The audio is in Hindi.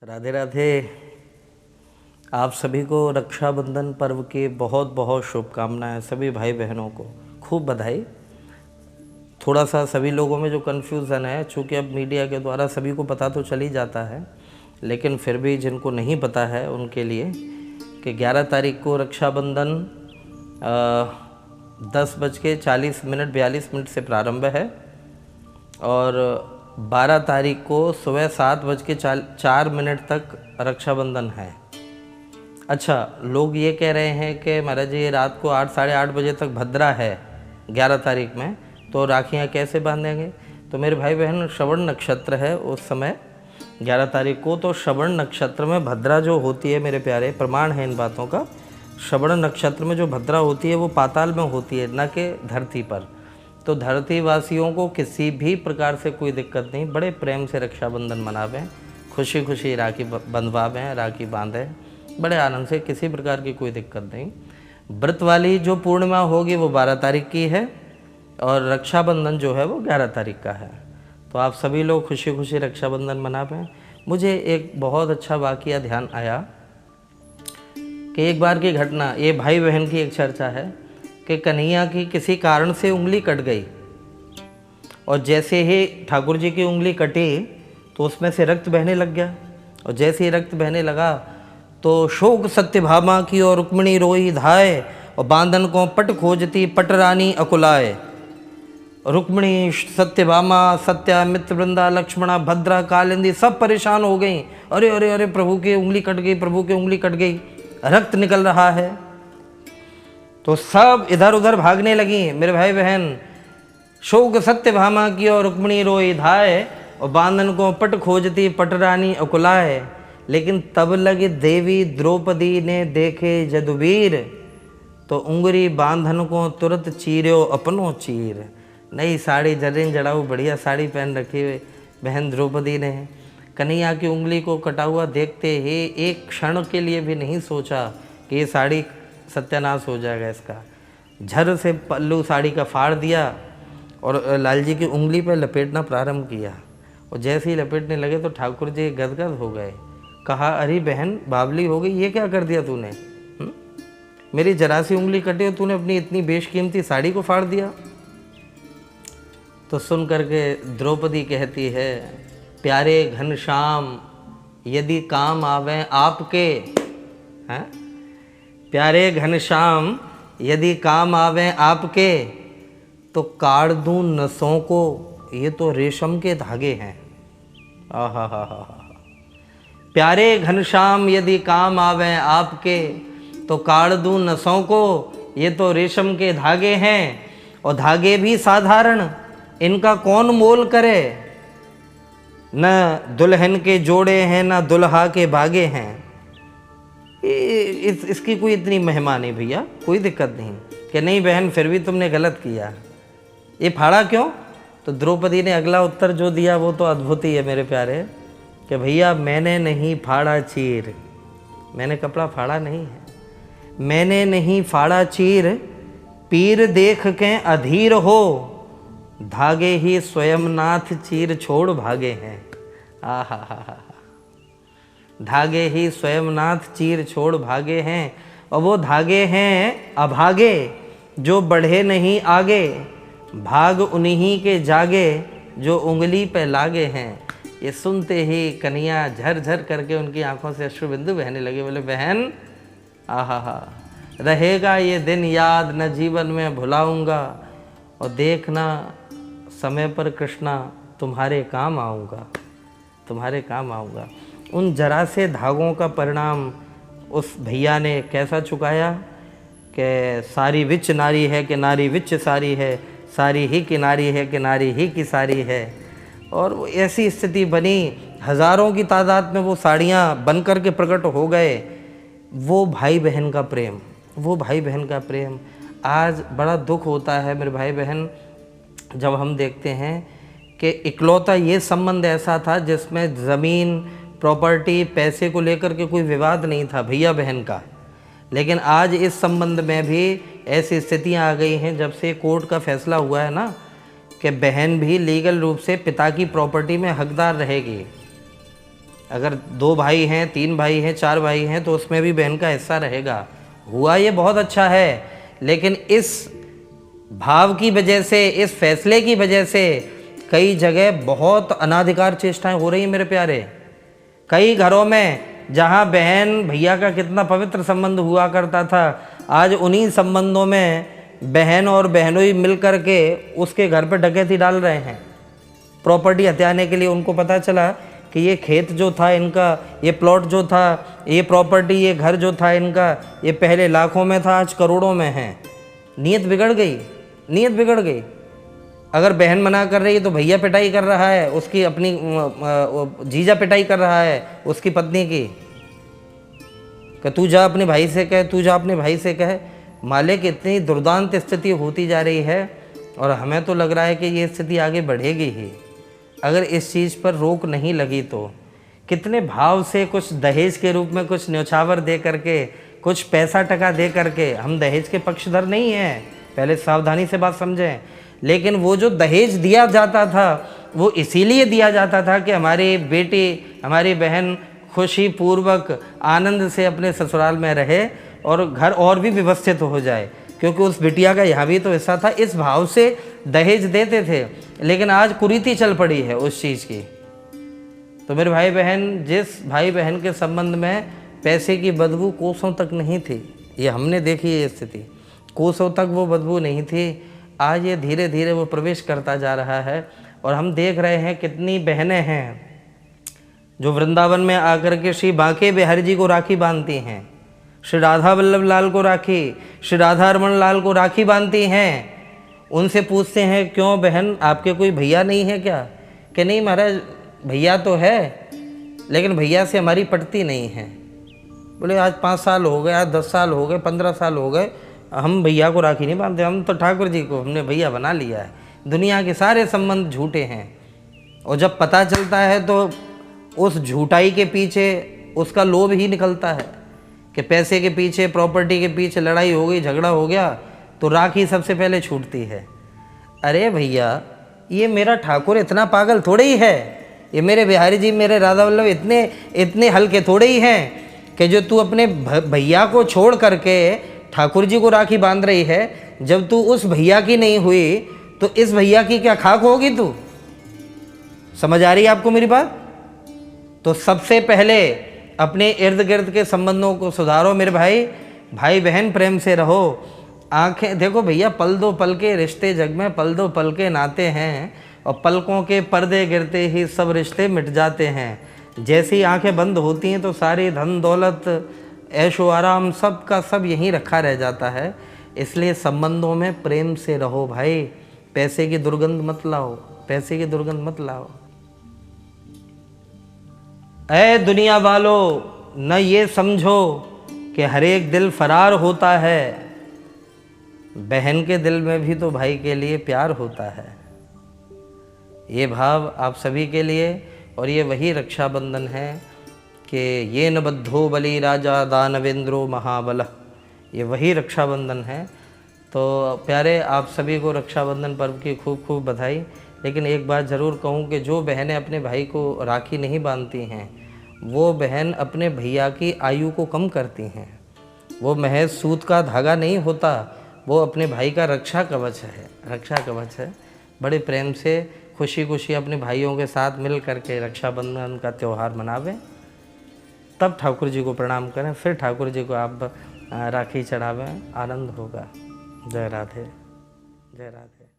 राधे राधे। आप सभी को रक्षाबंधन पर्व की बहुत बहुत शुभकामनाएं। सभी भाई बहनों को खूब बधाई। थोड़ा सा सभी लोगों में जो कन्फ्यूज़न है, चूँकि अब मीडिया के द्वारा सभी को पता तो चल ही जाता है, लेकिन फिर भी जिनको नहीं पता है उनके लिए कि 11 तारीख को रक्षाबंधन 10:40 से प्रारंभ है और 12 तारीख को सुबह 7:04 तक रक्षाबंधन है। अच्छा, लोग ये कह रहे हैं कि महाराज जी रात को 8 साढ़े 8 बजे तक भद्रा है 11 तारीख में, तो राखियाँ कैसे बांधेंगे। तो मेरे भाई बहन, श्रवण नक्षत्र है उस समय 11 तारीख को। तो श्रवण नक्षत्र में भद्रा जो होती है मेरे प्यारे, प्रमाण है इन बातों का। श्रवण नक्षत्र में जो भद्रा होती है वो पाताल में होती है, न कि धरती पर। तो धरती वासियों को किसी भी प्रकार से कोई दिक्कत नहीं, बड़े प्रेम से रक्षाबंधन मनावें, खुशी खुशी राखी बंधवावें, राखी बांधें बड़े आनंद से, किसी प्रकार की कोई दिक्कत नहीं। व्रत वाली जो पूर्णिमा होगी वो 12 तारीख की है और रक्षाबंधन जो है वो 11 तारीख का है। तो आप सभी लोग खुशी खुशी रक्षाबंधन मनावें। मुझे एक बहुत अच्छा वाक़या ध्यान आया कि एक बार की घटना, ये भाई बहन की एक चर्चा है कि कन्हैया की किसी कारण से उंगली कट गई और जैसे ही ठाकुर जी की उंगली कटी तो उसमें से रक्त बहने लग गया। और जैसे ही रक्त बहने लगा तो शोक सत्यभामा की और रुक्मिणी रोई धाय और बांधन को पट खोजती पटरानी अकुलाए। रुक्मिणी, सत्यभामा, सत्यामित्र, वृंदा, लक्ष्मणा, भद्रा, कालिंदी सब परेशान हो गई। अरे अरे अरे, प्रभु की उंगली कट गई, प्रभु की उंगली कट गई, रक्त निकल रहा है। तो सब इधर उधर भागने लगी मेरे भाई बहन। शोक सत्यभामा की और रुक्मिणी रोई धाय और बांधन को पट खोजती पटरानी अकुलाए। लेकिन तब लगे देवी द्रौपदी ने देखे जदुवीर, तो उंगरी बांधन को तुरंत चीर्यो अपनो चीर। नई साड़ी जरिन जड़ाऊ बढ़िया साड़ी पहन रखी हुई बहन द्रौपदी ने कन्हैया की उंगली को कटा हुआ देखते ही एक क्षण के लिए भी नहीं सोचा कि ये साड़ी सत्यानाश हो जाएगा इसका। झर से पल्लू साड़ी का फाड़ दिया और लाल जी की उंगली पर लपेटना प्रारंभ किया। और जैसे ही लपेटने लगे तो ठाकुर जी गदगद हो गए। कहा, अरे बहन बावली हो गई, ये क्या कर दिया तूने? मेरी जरा सी उंगली कटी और तूने अपनी इतनी बेशकीमती साड़ी को फाड़ दिया। तो सुन करके द्रौपदी कहती है, प्यारे घनश्याम यदि काम आवे आपके, हैं प्यारे घनश्याम यदि काम आवे आपके, तो काट दूं नसों को, ये तो रेशम के धागे हैं। आहा हा हा हा। प्यारे घनश्याम यदि काम आवे आपके, तो काट दूं नसों को, ये तो रेशम के धागे हैं। और धागे भी साधारण, इनका कौन मोल करे। न दुल्हन के जोड़े हैं न दुल्हा के बागे हैं। इसकी कोई इतनी महिमा नहीं भैया, कोई दिक्कत नहीं। कि नहीं बहन फिर भी तुमने गलत किया, ये फाड़ा क्यों? तो द्रौपदी ने अगला उत्तर जो दिया वो तो अद्भुत ही है मेरे प्यारे, कि भैया मैंने नहीं फाड़ा चीर, मैंने कपड़ा फाड़ा नहीं है, मैंने नहीं फाड़ा चीर, पीर देख के अधीर हो, धागे ही स्वयं नाथ चीर छोड़ भागे हैं। आहा हा हा, धागे ही स्वयं नाथ चीर छोड़ भागे हैं। और वो धागे हैं अभागे जो बढ़े नहीं आगे, भाग उन्हीं के जागे जो उंगली पे लागे हैं। ये सुनते ही कन्हैया झरझर करके उनकी आंखों से अश्रुबिंदु बहने लगे। बोले, बहन आहा हा, रहेगा ये दिन याद, न जीवन में भुलाऊंगा। और देखना समय पर कृष्णा तुम्हारे काम आऊँगा, तुम्हारे काम आऊँगा। उन जरा से धागों का परिणाम उस भैया ने कैसा चुकाया कि सारी विच नारी है कि नारी विच सारी है, सारी ही की नारी है कि नारी ही की सारी है। और वो ऐसी स्थिति बनी, हज़ारों की तादाद में वो साड़ियाँ बन कर के प्रकट हो गए। वो भाई बहन का प्रेम, वो भाई बहन का प्रेम। आज बड़ा दुख होता है मेरे भाई बहन जब हम देखते हैं कि इकलौता ये संबंध ऐसा था जिसमें ज़मीन, प्रॉपर्टी, पैसे को लेकर के कोई विवाद नहीं था भैया बहन का। लेकिन आज इस संबंध में भी ऐसी स्थितियां आ गई हैं, जब से कोर्ट का फैसला हुआ है ना कि बहन भी लीगल रूप से पिता की प्रॉपर्टी में हकदार रहेगी। अगर 2 भाई हैं, 3 भाई हैं, 4 भाई हैं तो उसमें भी बहन का हिस्सा रहेगा। हुआ ये बहुत अच्छा है, लेकिन इस भाव की वजह से, इस फैसले की वजह से कई जगह बहुत अनाधिकार चेष्टाएं हो रही हैं मेरे प्यारे। कई घरों में जहां बहन भैया का कितना पवित्र संबंध हुआ करता था, आज उन्हीं संबंधों में बहन और बहनोई मिल कर के उसके घर पर डकैती डाल रहे हैं। प्रॉपर्टी हथियाने के लिए उनको पता चला कि ये खेत जो था इनका, ये प्लॉट जो था, ये प्रॉपर्टी, ये घर जो था इनका, ये पहले लाखों में था, आज करोड़ों में है। नीयत बिगड़ गई, नीयत बिगड़ गई। अगर बहन मना कर रही है तो भैया पिटाई कर रहा है उसकी, अपनी जीजा पिटाई कर रहा है उसकी पत्नी की, कि तू जा अपने भाई से कह, तू जा अपने भाई से कह। मालिक, इतनी दुर्दांत स्थिति होती जा रही है और हमें तो लग रहा है कि ये स्थिति आगे बढ़ेगी ही अगर इस चीज़ पर रोक नहीं लगी तो। कितने भाव से कुछ दहेज के रूप में कुछ न्यौछावर दे करके, कुछ पैसा टका दे करके, हम दहेज के पक्षधर नहीं हैं, पहले सावधानी से बात समझें। लेकिन वो जो दहेज दिया जाता था वो इसीलिए दिया जाता था कि हमारी बेटी, हमारी बहन खुशी पूर्वक आनंद से अपने ससुराल में रहे और घर और भी व्यवस्थित हो जाए, क्योंकि उस बिटिया का यहाँ भी तो हिस्सा था। इस भाव से दहेज देते थे, लेकिन आज कुरीति चल पड़ी है उस चीज़ की। तो मेरे भाई बहन, जिस भाई बहन के संबंध में पैसे की बदबू कोसों तक नहीं थी, ये हमने देखी है स्थिति, कोसों तक वो बदबू नहीं थी, आज ये धीरे धीरे वो प्रवेश करता जा रहा है। और हम देख रहे हैं कितनी बहनें हैं जो वृंदावन में आकर के श्री बांके बिहारी जी को राखी बांधती हैं, श्री राधा वल्लभ लाल को राखी, श्री राधा रमन लाल को राखी बांधती हैं। उनसे पूछते हैं, क्यों बहन, आपके कोई भैया नहीं है क्या? कि नहीं महाराज, भैया तो है लेकिन भैया से हमारी पटती नहीं है। बोले आज 5 साल हो गए, आज 10 साल हो गए, 15 साल हो गए, हम भैया को राखी नहीं बांधते, हम तो ठाकुर जी को हमने भैया बना लिया है। दुनिया के सारे संबंध झूठे हैं। और जब पता चलता है तो उस झूठाई के पीछे उसका लोभ ही निकलता है कि पैसे के पीछे, प्रॉपर्टी के पीछे लड़ाई हो गई, झगड़ा हो गया तो राखी सबसे पहले छूटती है। अरे भैया, ये मेरा ठाकुर इतना पागल थोड़े ही है, ये मेरे बिहारी जी, मेरे राधा वल्लभ इतने हल्के थोड़े ही हैं कि जो तू अपने भैया को छोड़ करके ठाकुर जी को राखी बांध रही है। जब तू उस भैया की नहीं हुई तो इस भैया की क्या खाक होगी तू? समझ आ रही है आपको मेरी बात? तो सबसे पहले अपने इर्द गिर्द के संबंधों को सुधारो मेरे भाई। भाई बहन प्रेम से रहो। आंखें देखो भैया, पल दो पल के रिश्ते जग में, पल दो पल के नाते हैं और पलकों के पर्दे गिरते ही सब रिश्ते मिट जाते हैं। जैसी आंखें बंद होती हैं तो सारी धन दौलत, ऐशो आराम सब का सब यहीं रखा रह जाता है। इसलिए संबंधों में प्रेम से रहो भाई। पैसे की दुर्गंध मत लाओ, पैसे की दुर्गंध मत लाओ। ऐ दुनिया वालों, न ये समझो कि हर एक दिल फरार होता है, बहन के दिल में भी तो भाई के लिए प्यार होता है। ये भाव आप सभी के लिए, और ये वही रक्षाबंधन है कि ये न बद्धो बलि राजा दानवेंद्रो महाबल, ये वही रक्षाबंधन है। तो प्यारे, आप सभी को रक्षाबंधन पर्व की खूब खूब बधाई। लेकिन एक बात ज़रूर कहूँ कि जो बहनें अपने भाई को राखी नहीं बांधती हैं, वो बहन अपने भैया की आयु को कम करती हैं। वो महज सूत का धागा नहीं होता, वो अपने भाई का रक्षा कवच है, रक्षा कवच है। बड़े प्रेम से खुशी खुशी अपने भाइयों के साथ मिल करके रक्षाबंधन का त्यौहार मनावें, तब ठाकुर जी को प्रणाम करें, फिर ठाकुर जी को आप राखी चढ़ावें, आनंद होगा। जय राधे, जय राधे।